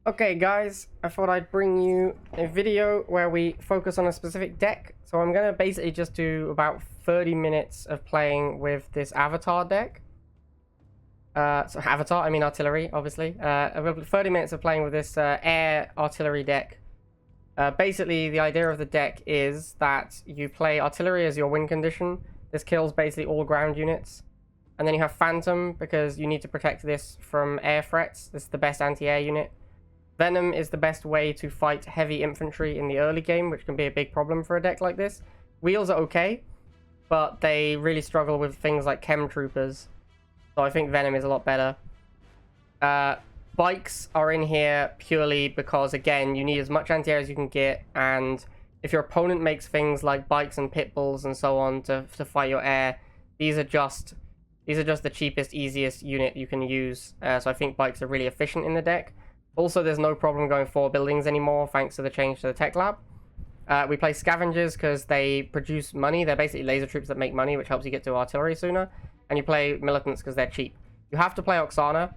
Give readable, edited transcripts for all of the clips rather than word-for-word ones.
Okay guys, I thought I'd bring you a video where we focus on a specific deck. So I'm going to basically just do about 30 minutes of playing with this Avatar deck. So Avatar, I mean Artillery, obviously. 30 minutes of playing with this Air Artillery deck. Basically, the idea of the deck is that you play Artillery as your win condition. This kills basically all ground units. And then you have Phantom, because you need to protect this from air threats. This is the best anti-air unit. Venom is the best way to fight heavy infantry in the early game, which can be a big problem for a deck like this. Wheels are okay, but they really struggle with things like Chem Troopers. So I think Venom is a lot better. Bikes are in here purely because, again, you need as much anti-air as you can get, and if your opponent makes things like bikes and pit bulls and so on to fight your air, these are just the cheapest, easiest unit you can use. So I think bikes are really efficient in the deck. Also, there's no problem going 4 buildings anymore, thanks to the change to the tech lab. We play Scavengers because they produce money. They're basically laser troops that make money, which helps you get to artillery sooner. And you play Militants because they're cheap. You have to play Oksana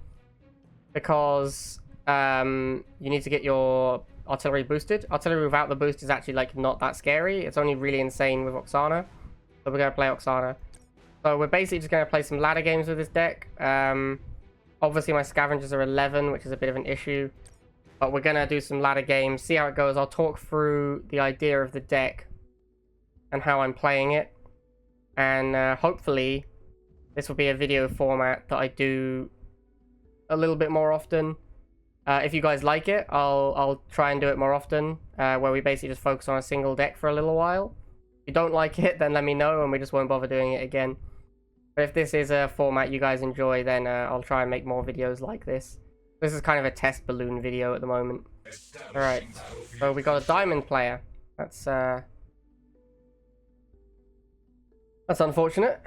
because you need to get your artillery boosted. Artillery without the boost is actually like not that scary. It's only really insane with Oksana. So we're going to play Oksana. So we're basically just going to play some ladder games with this deck. Obviously, my Scavengers are 11, which is a bit of an issue. But we're going to do some ladder games, see how it goes. I'll talk through the idea of the deck and how I'm playing it. And hopefully, this will be a video format that I do a little bit more often. If you guys like it, I'll try and do it more often, where we basically just focus on a single deck for a little while. If you don't like it, then let me know and we just won't bother doing it again. But if this is a format you guys enjoy, then I'll try and make more videos like this. This is kind of a test balloon video at the moment. Alright, so we got a diamond player. That's unfortunate.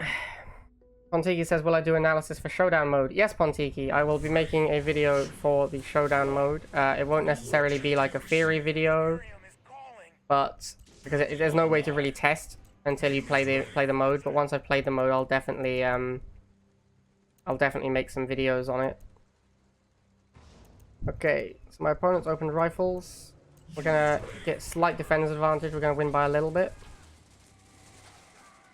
Pontiki says, will I do analysis for showdown mode? Yes, Pontiki, I will be making a video for the showdown mode. It won't necessarily be like a theory video, but because there's no way to really test until you play the mode. But once I've played the mode, I'll definitely make some videos on it. Okay, so my opponent's opened rifles. We're gonna get slight defender's advantage. We're gonna win by a little bit,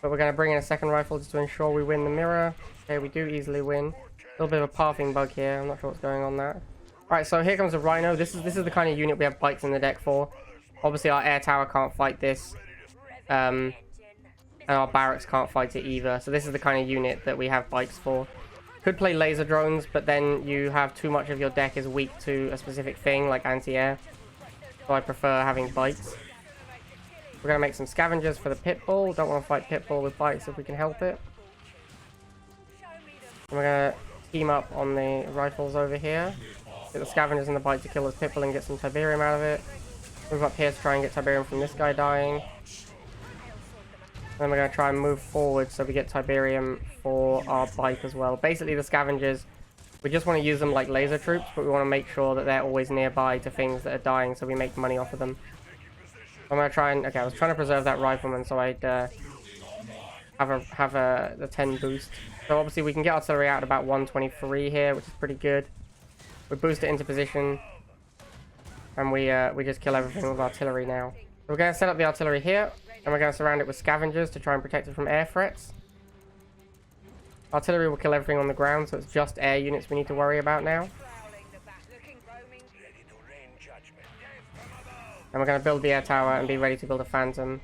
but we're gonna bring in a second rifle just to ensure we win the mirror. Okay, we do easily win. A little bit of a pathing bug here. I'm not sure what's going on there. All right, so here comes a Rhino. This is the kind of unit we have bikes in the deck for. Obviously, our air tower can't fight this. And our barracks can't fight it either. So this is the kind of unit that we have bikes for. Could play laser drones, but then you have too much of your deck is weak to a specific thing, like anti-air. So I prefer having bikes. We're going to make some Scavengers for the pit bull. Don't want to fight pit bull with bikes if we can help it. And we're going to team up on the rifles over here. Get the Scavengers and the bike to kill this pit bull and get some Tiberium out of it. Move up here to try and get Tiberium from this guy dying. Then we're going to try and move forward so we get Tiberium for our bike as well. Basically, the Scavengers, we just want to use them like laser troops, but we want to make sure that they're always nearby to things that are dying so we make money off of them. I'm going to try and... Okay, I was trying to preserve that rifleman so I'd have the 10 boost. So obviously we can get artillery out at about 123 here, which is pretty good. We boost it into position, and we just kill everything with artillery now. So we're going to set up the artillery here. And we're going to surround it with Scavengers to try and protect it from air threats. Artillery will kill everything on the ground, so it's just air units we need to worry about now. And we're going to build the air tower and be ready to build a Phantom.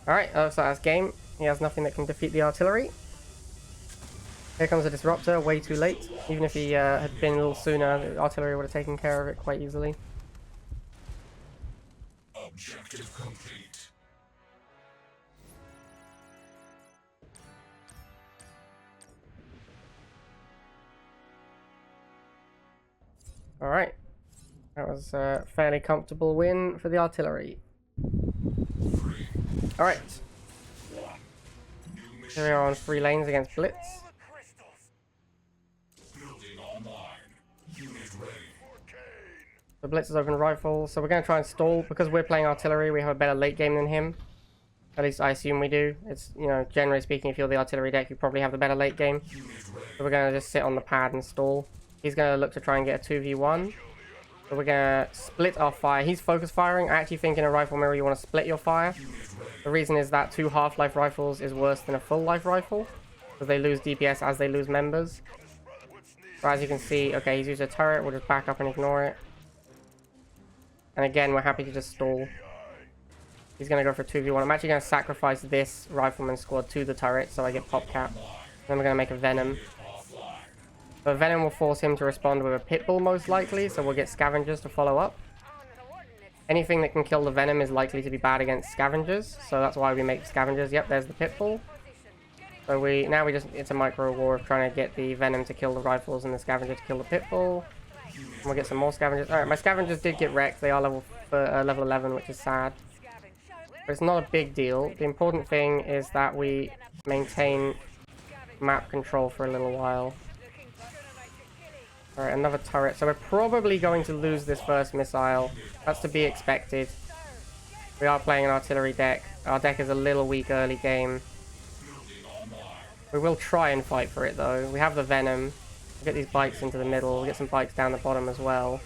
Alright, looks like that's game. He has nothing that can defeat the artillery. Here comes a Disruptor, way too late. Even if he had been a little sooner, the artillery would have taken care of it quite easily. Objective complete. Alright. That was a fairly comfortable win for the artillery. Alright. Here we are on 3 lanes against Blitz. The Blitz has open rifles, so we're going to try and stall. Because we're playing artillery, we have a better late game than him. At least I assume we do. It's, you know, generally speaking, if you're the artillery deck, you probably have the better late game. So we're going to just sit on the pad and stall. He's going to look to try and get a 2v1. So we're going to split our fire. He's focus firing. I actually think in a rifle mirror you want to split your fire. The reason is that 2 half-life rifles is worse than a full-life rifle. Because they lose DPS as they lose members. So as you can see, okay, he's used a turret. We'll just back up and ignore it. And again, we're happy to just stall. He's going to go for 2v1. I'm actually going to sacrifice this rifleman squad to the turret so I get pop cap. Then we're going to make a Venom. But Venom will force him to respond with a Pitbull most likely, so we'll get Scavengers to follow up. Anything that can kill the Venom is likely to be bad against Scavengers, so that's why we make Scavengers. Yep, there's the Pitbull. So it's a micro war of trying to get the Venom to kill the rifles and the Scavenger to kill the Pitbull. And we'll get some more Scavengers. Alright, my Scavengers did get wrecked. They are level 11, which is sad. But it's not a big deal. The important thing is that we maintain map control for a little while. Alright, another turret. So we're probably going to lose this first missile. That's to be expected. We are playing an artillery deck. Our deck is a little weak early game. We will try and fight for it though. We have the Venom. We'll get these bikes into the middle. We'll get some bikes down the bottom as well.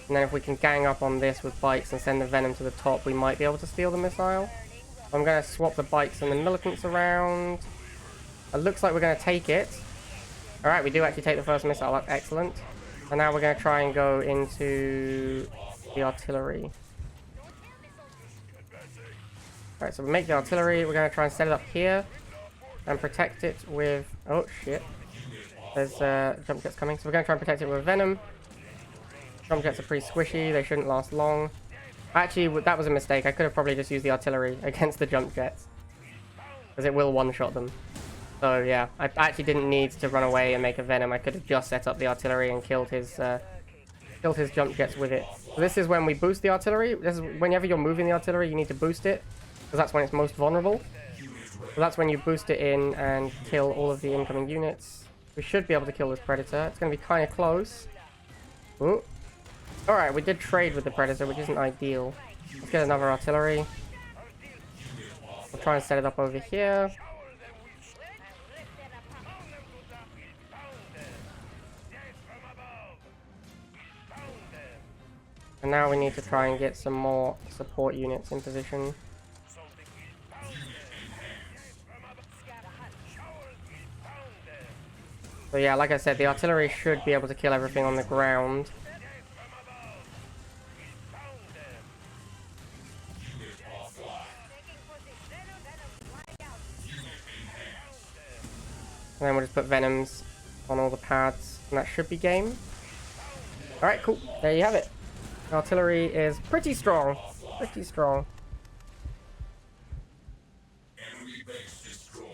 And then if we can gang up on this with bikes and send the Venom to the top, we might be able to steal the missile. I'm going to swap the bikes and the militants around. It looks like we're going to take it. Alright, we do actually take the first missile. That's excellent. And now we're going to try and go into the artillery. Alright, so we make the artillery. We're going to try and set it up here. And protect it with... Oh, shit. There's jump jets coming. So we're going to try and protect it with Venom. Jump jets are pretty squishy. They shouldn't last long. Actually, that was a mistake. I could have probably just used the artillery against the jump jets. Because it will one-shot them. So yeah, I actually didn't need to run away and make a Venom. I could have just set up the artillery and killed his jump jets with it. So this is when we boost the artillery. This is whenever you're moving the artillery, you need to boost it. Because that's when it's most vulnerable. So that's when you boost it in and kill all of the incoming units. We should be able to kill this Predator. It's going to be kind of close. Ooh. Alright, we did trade with the Predator, which isn't ideal. Let's get another artillery. We'll try and set it up over here. And now we need to try and get some more support units in position. So yeah, like I said, the artillery should be able to kill everything on the ground. And then we'll just put Venoms on all the pads, and that should be game. Alright, cool. There you have it. Artillery is pretty strong. Pretty strong. Enemy base destroyed.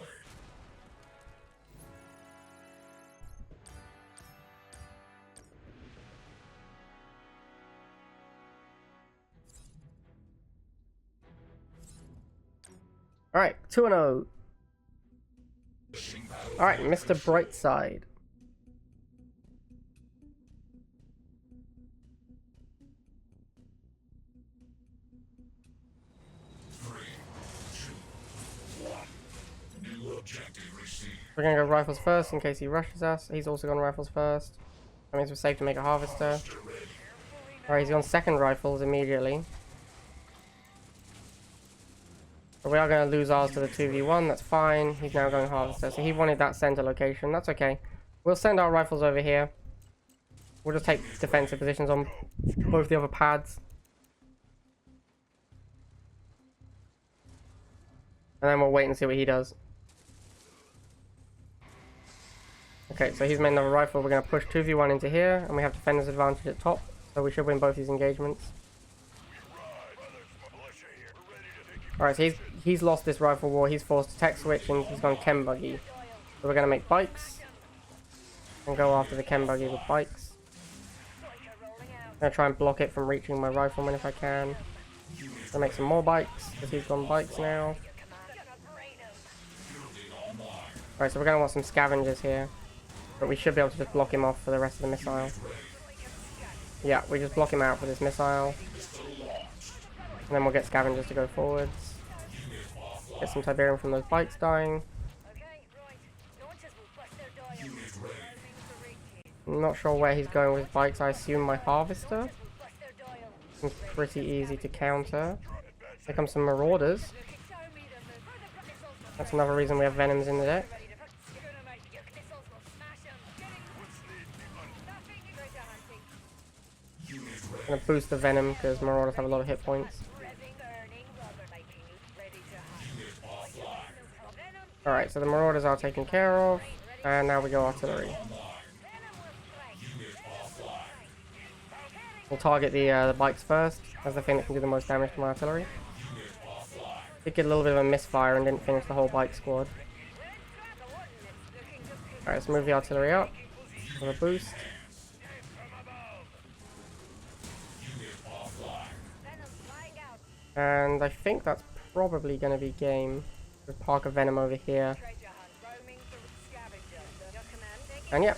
Alright, 2-0. Alright, Mr. Brightside. We're gonna go rifles first in case he rushes us. He's also gone rifles first. That means we're safe to make a harvester. Alright, he's gone second rifles immediately. But we are going to lose ours to the 2v1, that's fine. He's now going harvester. So he wanted that center location, that's okay. We'll send our rifles over here. We'll just take defensive positions on both the other pads. And then we'll wait and see what he does. Okay, so he's made another rifle. We're going to push 2v1 into here, and we have defender's advantage at top. So we should win both these engagements. Alright, so he's lost this rifle war. He's forced to tech switch, and he's gone chem buggy. So we're going to make bikes. And go after the chem buggy with bikes. I'm going to try and block it from reaching my rifleman if I can. Gonna make some more bikes, because he's gone bikes now. Alright, so we're going to want some scavengers here. But we should be able to just block him off for the rest of the missile. Yeah, we just block him out for this missile. And then we'll get scavengers to go forwards. Get some Tiberium from those bikes dying. I'm not sure where he's going with bikes. I assume my harvester. Seems pretty easy to counter. Here comes some marauders. That's another reason we have venoms in the deck. I'm gonna boost the venom because marauders have a lot of hit points. Alright, so the marauders are taken care of, and now we go artillery. We'll target the bikes first, as the thing that can do the most damage to my artillery. Did get a little bit of a misfire and didn't finish the whole bike squad. Alright, let's move the artillery up with a boost. And I think that's probably going to be game. Just park a venom over here. And yeah,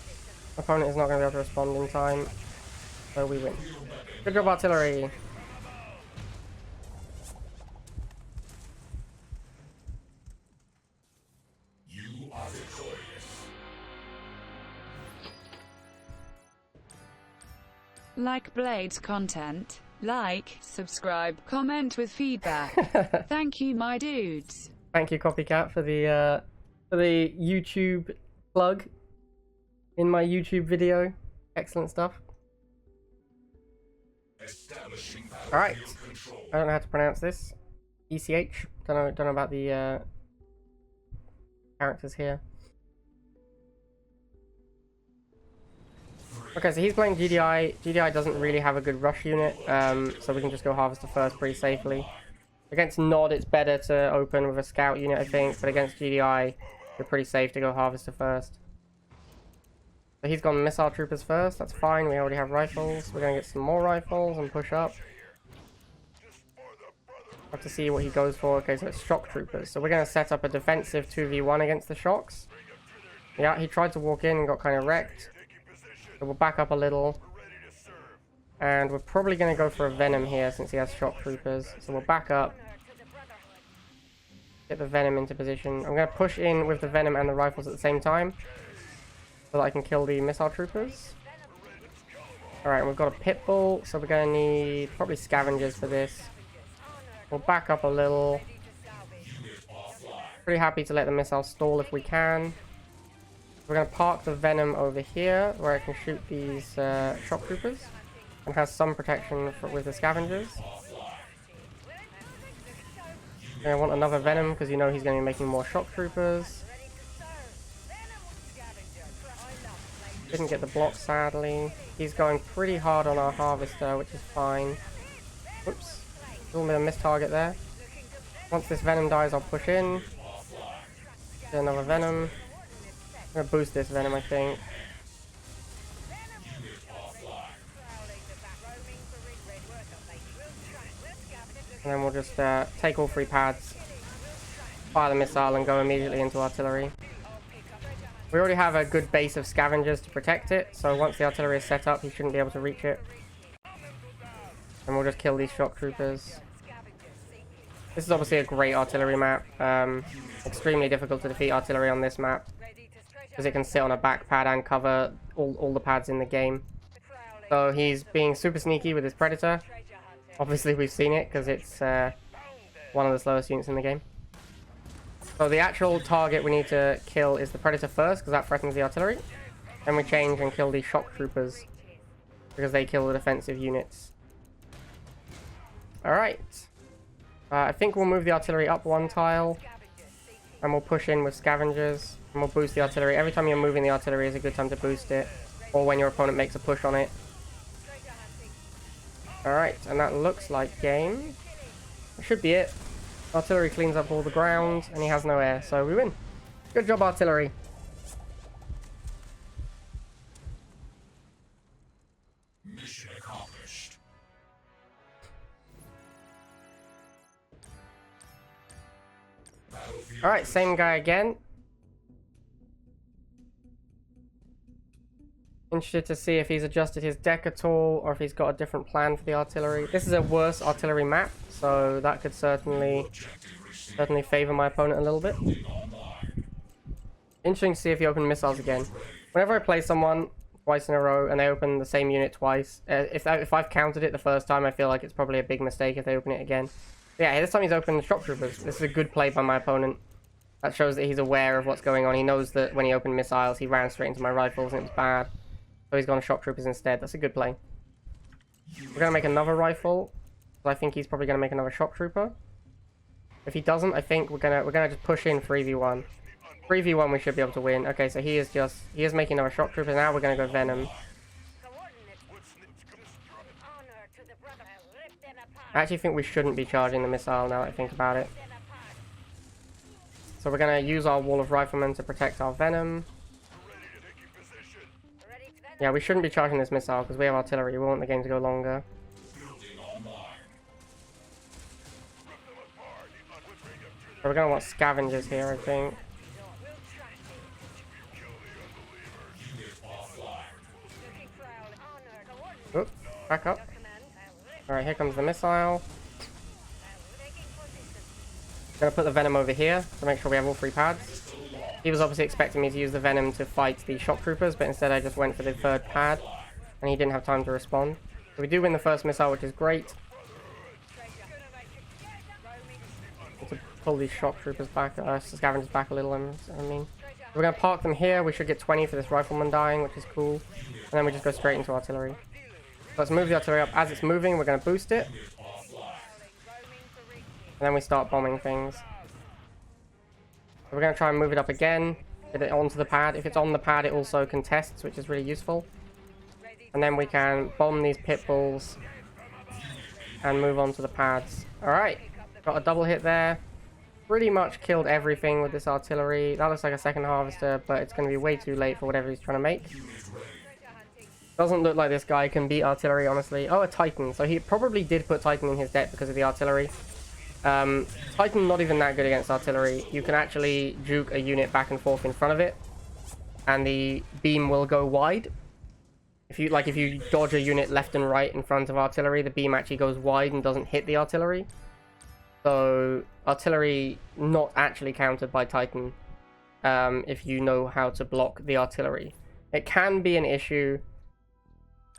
opponent is not going to be able to respond in time, so we win. Good job, artillery. You are victorious. Like Blade's content. Like, subscribe, comment with feedback. Thank you, my dudes. Thank you, Copycat, for the YouTube plug in my YouTube video. Excellent stuff. All right, I don't know how to pronounce this. ECH. Don't know about the characters here. Okay, so he's playing GDI. GDI doesn't really have a good rush unit, so we can just go Harvester first pretty safely. Against Nod, it's better to open with a Scout unit, I think, but against GDI, you're pretty safe to go Harvester first. So he's gone Missile Troopers first, that's fine, we already have rifles. We're going to get some more rifles and push up. Have to see what he goes for. Okay, so it's Shock Troopers. So we're going to set up a defensive 2v1 against the Shocks. Yeah, he tried to walk in and got kind of wrecked. So we'll back up a little. And we're probably going to go for a Venom here since he has Shock Troopers. So we'll back up. Get the Venom into position. I'm going to push in with the Venom and the rifles at the same time, so that I can kill the Missile Troopers. Alright, we've got a Pitbull, so we're going to need probably Scavengers for this. We'll back up a little. Pretty happy to let the missile stall if we can. We're going to park the Venom over here, where I can shoot these Shock Troopers, and has some protection with the Scavengers. I want another Venom, because you know he's going to be making more Shock Troopers. Didn't get the block, sadly. He's going pretty hard on our Harvester, which is fine. Whoops. A little bit of missed target there. Once this Venom dies, I'll push in. Get another Venom. I'm going to boost this Venom, I think. And then we'll just take all 3 pads, fire the missile, and go immediately into artillery. We already have a good base of Scavengers to protect it, so once the artillery is set up, he shouldn't be able to reach it. And we'll just kill these Shock Troopers. This is obviously a great artillery map. Extremely difficult to defeat artillery on this map, because it can sit on a back pad and cover all the pads in the game. So he's being super sneaky with his Predator. Obviously we've seen it, because it's one of the slowest units in the game. So the actual target we need to kill is the Predator first, because that threatens the artillery. Then we change and kill the Shock Troopers, because they kill the defensive units. Alright. I think we'll move the artillery up 1 tile, and we'll push in with Scavengers, and we'll boost the artillery. Every time you're moving the artillery is a good time to boost it, or when your opponent makes a push on it. Alright, and that looks like game. That should be it. Artillery cleans up all the ground, and he has no air, so we win. Good job, artillery. Mission accomplished. Alright, same guy again. Interested to see if he's adjusted his deck at all, or if he's got a different plan for the artillery. This is a worse artillery map, so that could certainly favor my opponent a little bit. Interesting to see if you open missiles again. Whenever I play someone twice in a row and they open the same unit twice, if I've counted it the first time, I feel like it's probably a big mistake if they open it again. But yeah, this time he's opened shock troopers. This is a good play by my opponent. That shows that he's aware of what's going on. He knows that when he opened missiles, he ran straight into my rifles and it was bad. So he's gone shock troopers instead. That's a good play. We're gonna make another rifle. I think he's probably gonna make another shock trooper. If he doesn't, I think we're gonna just push in 3v1. 3v1 we should be able to win. Okay, so he is making another shock trooper. Now we're gonna go Venom. I actually think we shouldn't be charging the missile now that I think about it. So we're gonna use our wall of riflemen to protect our Venom. Yeah, we shouldn't be charging this missile because we have artillery. We want the game to go longer. So we're gonna want scavengers here, I think. Oop, back up. Alright, here comes the missile. Gonna put the Venom over here to make sure we have all 3 pads. He was obviously expecting me to use the Venom to fight the shock troopers, but instead I just went for the 3rd pad, and he didn't have time to respond. So we do win the first missile, which is great. To pull these shock troopers back, scavengers back a little, I mean. We're gonna park them here. We should get 20 for this rifleman dying, which is cool. And then we just go straight into artillery. Let's move the artillery up. As it's moving, we're gonna boost it. And then we start bombing things. We're going to try and move it up again, get it onto the pad. If it's on the pad, it also contests, which is really useful. And then we can bomb these pit bulls and move on to the pads. Alright, got a double hit there. Pretty much killed everything with this artillery. That looks like a second harvester, but it's going to be way too late for whatever he's trying to make. Doesn't look like this guy can beat artillery, honestly. Oh, a Titan. So he probably did put Titan in his deck because of the artillery. Titan not even that good against artillery. You can actually juke a unit back and forth in front of it, and the beam will go wide. If you dodge a unit left and right in front of artillery, the beam actually goes wide and doesn't hit the artillery. So artillery not actually countered by Titan, if you know how to block the artillery. It can be an issue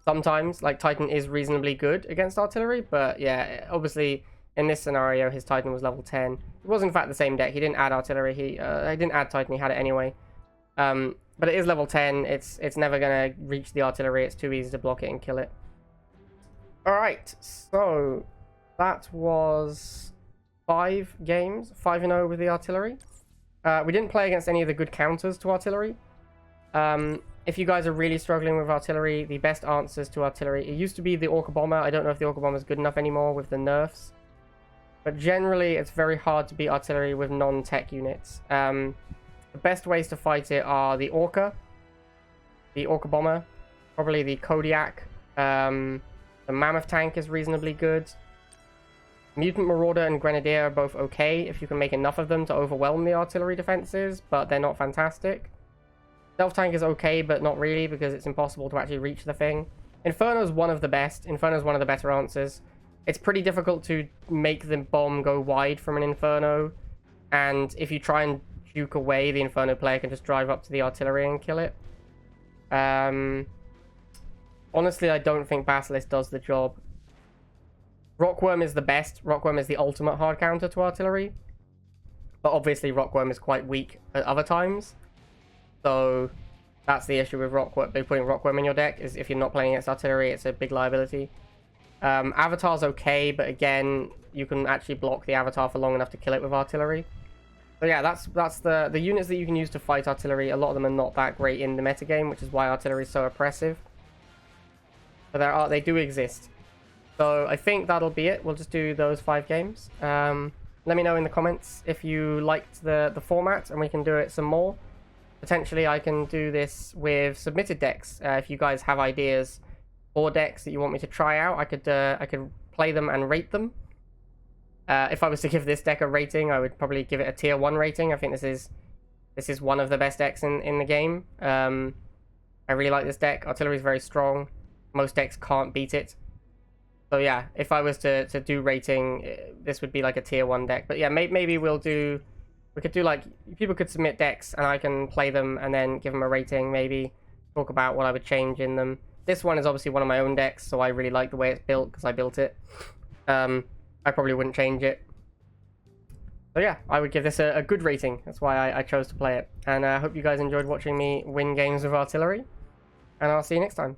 sometimes. Like Titan is reasonably good against artillery, but yeah, obviously. In this scenario, his Titan was level 10. It was in fact the same deck. He didn't add artillery. He didn't add Titan. He had it anyway. But it is level 10. It's never gonna reach the artillery. It's too easy to block it and kill it. All right. So that was 5 games, 5-0 with the artillery. We didn't play against any of the good counters to artillery. If you guys are really struggling with artillery, the best answers to artillery, it used to be the Orca Bomber. I don't know if the Orca Bomber is good enough anymore with the nerfs. But generally, it's very hard to beat artillery with non-tech units. The best ways to fight it are the Orca Bomber, probably the Kodiak. The Mammoth Tank is reasonably good. Mutant Marauder and Grenadier are both okay if you can make enough of them to overwhelm the artillery defenses, but they're not fantastic. Stealth Tank is okay, but not really, because it's impossible to actually reach the thing. Inferno's one of the best. Inferno's one of the better answers. It's pretty difficult to make the bomb go wide from an Inferno, and if you try and juke away, the Inferno player can just drive up to the artillery and kill it. Honestly, I don't think Basilisk does the job. Rockworm is the best. Rockworm is the ultimate hard counter to artillery, but obviously Rockworm is quite weak at other times. So that's the issue with Rockworm. Putting Rockworm in your deck is if you're not playing against artillery, it's a big liability. Avatar's okay, but again, you can actually block the Avatar for long enough to kill it with artillery. So yeah, that's the units that you can use to fight artillery. A lot of them are not that great in the metagame, which is why artillery is so oppressive. But they do exist. So I think that'll be it. We'll just do those 5 games. Let me know in the comments if you liked the format, and we can do it some more. Potentially, I can do this with submitted decks. If you guys have ideas for decks that you want me to try out, I could play them and rate them. If I was to give this deck a rating, I would probably give it a tier 1 rating. I think this is one of the best decks in the game. I really like this deck. Artillery is very strong. Most decks can't beat it. So yeah, if I was to do rating, this would be like a tier 1 deck. But yeah, maybe we'll do We could do like, people could submit decks and I can play them and then give them a rating, maybe talk about what I would change in them. This one is obviously one of my own decks, so I really like the way it's built because I built it. I probably wouldn't change it. So yeah, I would give this a good rating. That's why I chose to play it. And I hope you guys enjoyed watching me win games with artillery. And I'll see you next time.